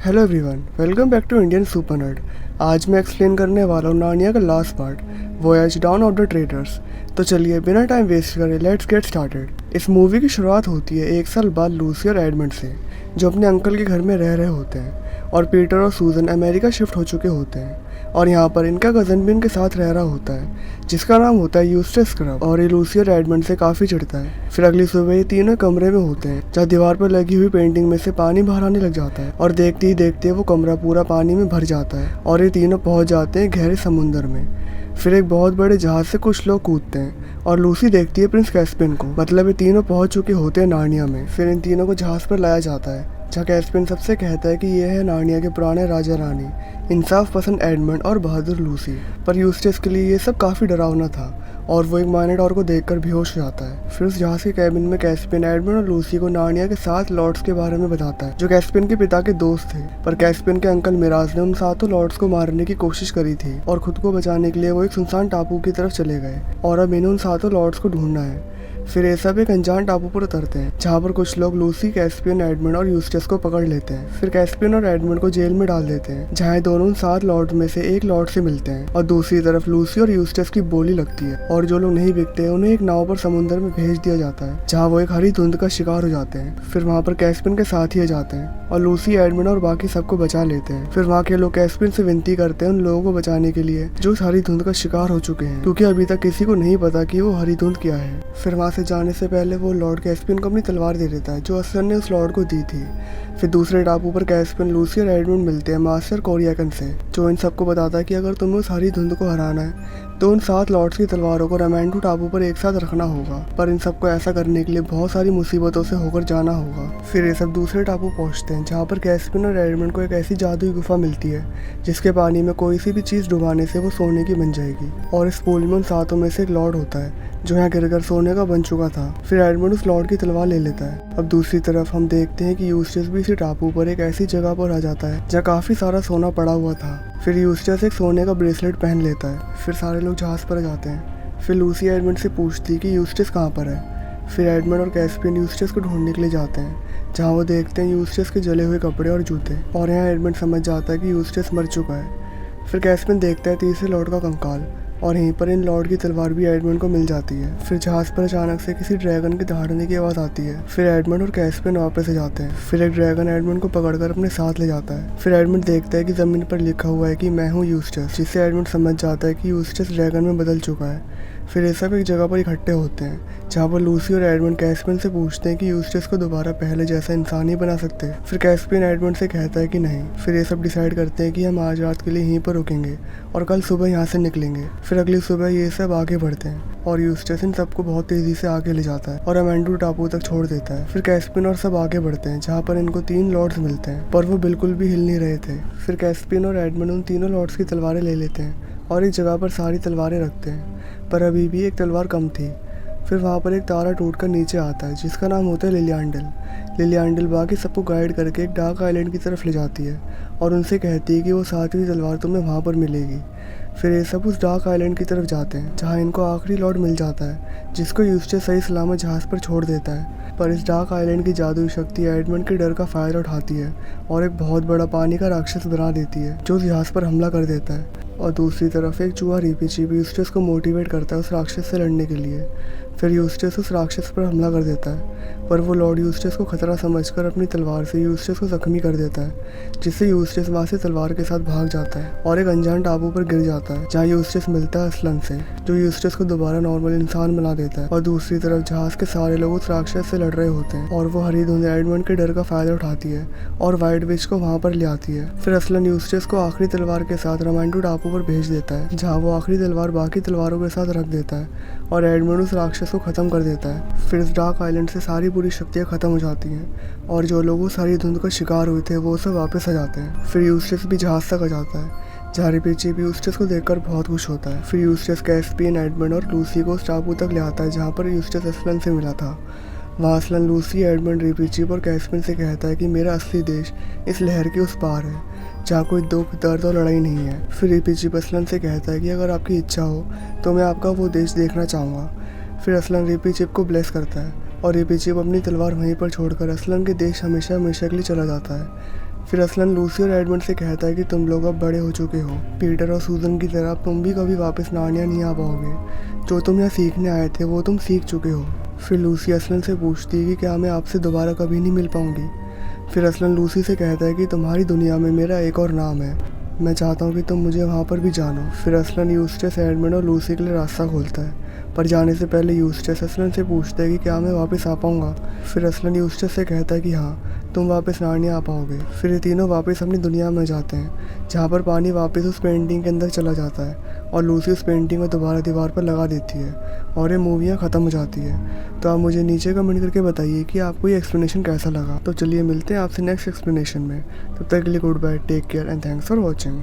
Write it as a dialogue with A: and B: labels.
A: Hello everyone, welcome back to Indian super nerd. आज मैं explain करने वाला हूँ नार्निया का last part, voyage dawn of the traders. तो चलिए बिना टाइम वेस्ट करे लेट्स गेट स्टार्टेड। इस मूवी की शुरुआत होती है 1 साल बाद लूसी और एडमंड से, जो अपने अंकल के घर में रह रहे होते हैं, और पीटर और सूजन अमेरिका शिफ्ट हो चुके होते हैं, और यहाँ पर इनका कज़न भी इनके साथ रह रहा होता है जिसका नाम होता है यूस्टस स्क्रब, और ये लूसी और एडमंड से काफ़ी चिढ़ता है। फिर अगली सुबह ये तीनों कमरे में होते हैं जहाँ दीवार पर लगी हुई पेंटिंग में से पानी बाहर आने लग जाता है, और देखते ही देखते वो कमरा पूरा पानी में भर जाता है और ये तीनों पहुँच जाते हैं गहरे समुंदर में। फिर एक बहुत बड़े जहाज से कुछ लोग कूदते हैं और लूसी देखती है प्रिंस कैस्पियन को, मतलब ये तीनों पहुंच चुके होते हैं नार्निया में। फिर इन तीनों को जहाज पर लाया जाता है जहाँ कैस्पियन सबसे कहता है कि ये है नार्निया के पुराने राजा रानी, इंसाफ पसंद एडमंड और बहादुर लूसी। पर यूस्टस के लिए ये सब काफ़ी डरावना था और वो एक माइनोटॉर को देखकर बेहोश हो जाता है। फिर उस जहाज के कैबिन में कैस्पियन एडमंड और लूसी को नार्निया के 7 लॉर्ड्स के बारे में बताता है जो कैस्पियन के पिता के दोस्त थे। पर कैस्पियन के अंकल मिराज ने उन 7 लॉर्ड्स को मारने की कोशिश करी थी और खुद को बचाने के लिए वो एक सुनसान टापू की तरफ चले गए और अब इन्हें उन 7 लॉर्ड्स को ढूंढना है। फिर ये सब एक अनजान टापू पर उतरते हैं जहाँ पर कुछ लोग लूसी, कैस्पियन, एडमंड और यूस्टस को पकड़ लेते हैं। फिर कैस्पियन और एडमंड को जेल में डाल देते हैं जहाँ दोनों 7 लॉर्ड में से एक लॉर्ड से मिलते हैं, और दूसरी तरफ लूसी और यूस्टस की बोली लगती है और जो लोग नहीं बिकते उन्हें एक नाव पर समुद्र में भेज दिया जाता है जहाँ वो एक हरी धुंध का शिकार हो जाते हैं। फिर वहाँ पर कैस्पियन के साथ ही जाते हैं और लूसी, एडमंड और बाकी सबको बचा लेते हैं। फिर वहाँ के लोग कैस्पियन से विनती करते हैं उन लोगों को बचाने के लिए जो उस हरी धुंध का शिकार हो चुके हैं, क्योंकि अभी तक किसी को नहीं पता कि वो हरी धुंध क्या है। फिर वहाँ से जाने से पहले वो लॉर्ड कैस्पियन को अपनी तलवार दे देता है जो असलन ने उस लॉर्ड को दी थी। फिर दूसरे टापू पर कैस्पियन, लूसी और एडमंड मिलते हैं मास्टर कोरियाकन से, जो इन सबको बताता है कि अगर तुम्हें उस हरी धुंध को हराना है तो उन 7 लॉर्ड्स की तलवारों को रमैंडू टापू पर एक साथ रखना होगा, पर इन सबको ऐसा करने के लिए बहुत सारी मुसीबतों से होकर जाना होगा। फिर ये सब दूसरे टापू पहुंचते हैं जहाँ पर कैस्पियन और एडमंड को एक ऐसी जादुई गुफा मिलती है जिसके पानी में कोई सी भी चीज़ डुबाने से वो सोने की बन जाएगी, और इस पूल में उन 7 में से एक लॉर्ड होता है जो यहाँ गिरकर सोने का बन चुका था। फिर एडमंड उस लॉर्ड की तलवार ले लेता है। अब दूसरी तरफ हम देखते हैं कि यूस्टस भी इसी टापू पर एक ऐसी जगह पर आ जाता है जहाँ काफ़ी सारा सोना पड़ा हुआ था। फिर यूस्टस एक सोने का ब्रेसलेट पहन लेता है। फिर सारे लोग जहाज़ पर जाते हैं। फिर लूसी एडमंड से पूछती है कि यूस्टस कहाँ पर है। फिर एडमंड और कैस्पियन यूस्टस को ढूंढने के लिए जाते हैं जहाँ वो देखते हैं यूस्टस के जले हुए कपड़े और जूते, और यहाँ एडमंड समझ जाता है कि यूस्टस मर चुका है। फिर कैस्पियन देखता है तीसरे लॉर्ड का कंकाल, और यहीं पर इन लॉर्ड की तलवार भी एडमंड को मिल जाती है। फिर जहाज पर अचानक से किसी ड्रैगन के दहाड़ने की आवाज़ आती है। फिर एडमंड और कैस्पियन वापस से जाते हैं। फिर एक ड्रैगन एडमंड को पकड़कर अपने साथ ले जाता है। फिर एडमंड देखता है कि ज़मीन पर लिखा हुआ है कि मैं हूँ यूस्टस, जिससे एडमंड समझ जाता है कि यूस्टस ड्रैगन में बदल चुका है। फिर ये सब एक जगह पर इकट्ठे होते हैं जहाँ पर लूसी और एडमंड कैस्पियन से पूछते हैं कि यूस्टस को दोबारा पहले जैसा इंसान ही बना सकते हैं। फिर कैस्पियन एडमंड से कहता है कि नहीं। फिर ये सब डिसाइड करते हैं कि हम आज रात के लिए यहीं पर रुकेंगे और कल सुबह यहाँ से निकलेंगे। फिर अगली सुबह ये सब आगे बढ़ते हैं और यूस्टस इन सबको बहुत तेजी से आगे ले जाता है और रमैंडू टापू तक छोड़ देता है। फिर कैस्पियन और सब आगे बढ़ते हैं जहाँ पर इनको 3 लॉर्ड्स मिलते हैं, पर वो बिल्कुल भी हिल नहीं रहे थे। फिर कैस्पियन और एडमंड उन तीनों लॉर्ड्स की तलवारें ले लेते हैं और एक जगह पर सारी तलवारें रखते हैं, पर अभी भी एक तलवार कम थी। फिर वहाँ पर एक तारा टूटकर नीचे आता है जिसका नाम होता है लिलियांडल। लिलियांडल बाकी सबको गाइड करके एक डार्क आइलैंड की तरफ ले जाती है और उनसे कहती है कि वो 7वीं तलवार तुम्हें वहाँ पर मिलेगी। फिर ये सब उस डार्क आइलैंड की तरफ जाते हैं जहाँ इनको आखिरी लॉर्ड मिल जाता है जिसको यूस्टस सही सलामत जहाज़ पर छोड़ देता है। पर इस डार्क आइलैंड की जादुई शक्ति एडमंड के डर का फ़ायदा उठाती है और एक बहुत बड़ा पानी का राक्षस बना देती है जो उस जहाज़ पर हमला कर देता है। और दूसरी तरफ एक चूहा रीपीची भी यूस्टस को मोटिवेट करता है उस राक्षस से लड़ने के लिए। फिर यूस्टस उस राक्षस पर हमला कर देता है, पर वो लॉर्ड यूस्टस को खतरा समझकर अपनी तलवार से यूस्टस को जख्मी कर देता है, जिससे यूस्टस वहाँ से तलवार के साथ भाग जाता है और एक अनजान टापू पर गिर जाता है जहाँ यूस्टस मिलता है असलन से, जो यूस्टस को दोबारा नॉर्मल इंसान बना देता है। और दूसरी तरफ जहाज के सारे लोग उस राक्षस से लड़ रहे होते हैं और वो हरी धुंध एडमंड के डर का फायदा उठाती है और वाइट विच को वहाँ पर ले आती है। फिर असलन यूस्टस को आखिरी तलवार के साथ रमैंडू टापू पर भेज देता है जहाँ वो आखिरी तलवार बाकी तलवारों के साथ रख देता है और एडमंड उस राक्षस को ख़त्म कर देता है। फिर इस डार्क आइलैंड से सारी बुरी शक्तियाँ ख़त्म हो जाती हैं और जो लोग उस हरी धुंध का शिकार हुए थे वो सब वापस आ जाते हैं। फिर यूस्टस भी जहाज़ तक आ जाता है जहाँ रीपीची भी यूस्टस को देखकर बहुत खुश होता है। फिर यूस्टस कैस्पियन, एडमंड और लूसी को उस टापू तक ले आता है जहाँ पर यूस्टस असलन से मिला था। वहाँ असलन लूसी, एडमंड, रीपीची और कैस्पियन से कहता है कि मेरा असली देश इस लहर के उस पार है जहाँ कोई दुख, दर्द और लड़ाई नहीं है। फिर रीपीची असलन से कहता है कि अगर आपकी इच्छा हो तो मैं आपका वो देश देखना चाहूँगा। फिर असलन रीपीचिप को ब्लेस करता है और रीपीचिप अपनी तलवार वहीं पर छोड़कर असलन के देश हमेशा हमेशा के लिए चला जाता है। फिर असलन लूसी और एडमंड से कहता है कि तुम लोग अब बड़े हो चुके हो। पीटर और सूजन की तरह तुम भी कभी वापस नार्निया नहीं आ पाओगे। जो तुम यहाँ सीखने आए थे वो तुम सीख चुके हो। फिर लूसी असलन से पूछती है कि क्या मैं आपसे दोबारा कभी नहीं मिल पाऊंगी। फिर असलन लूसी से कहता है कि तुम्हारी दुनिया में मेरा एक और नाम है, मैं चाहता हूँ कि तुम मुझे वहाँ पर भी जानो। फिर असलन यूस्टस एडमंड और लूसी के लिए रास्ता खोलता है, पर जाने से पहले यूस्टस असलन से पूछता है कि क्या मैं वापस आ पाऊँगा। फिर असलन यूस्टस से कहता है कि हाँ, तुम वापस नार्निया आ पाओगे। फिर ये तीनों वापस अपनी दुनिया में जाते हैं, जहाँ पर पानी वापस उस पेंटिंग के अंदर चला जाता है और लूसी उस पेंटिंग को दोबारा दीवार पर लगा देती है और ये मूवियाँ ख़त्म हो जाती है। तो आप मुझे नीचे कमेंट करके बताइए कि आपको ये एक्सप्लेनेशन कैसा लगा। तो चलिए मिलते हैं आपसे नेक्स्ट एक्सप्लेनेशन में। तब तक के लिए goodbye, take care and thanks for watching.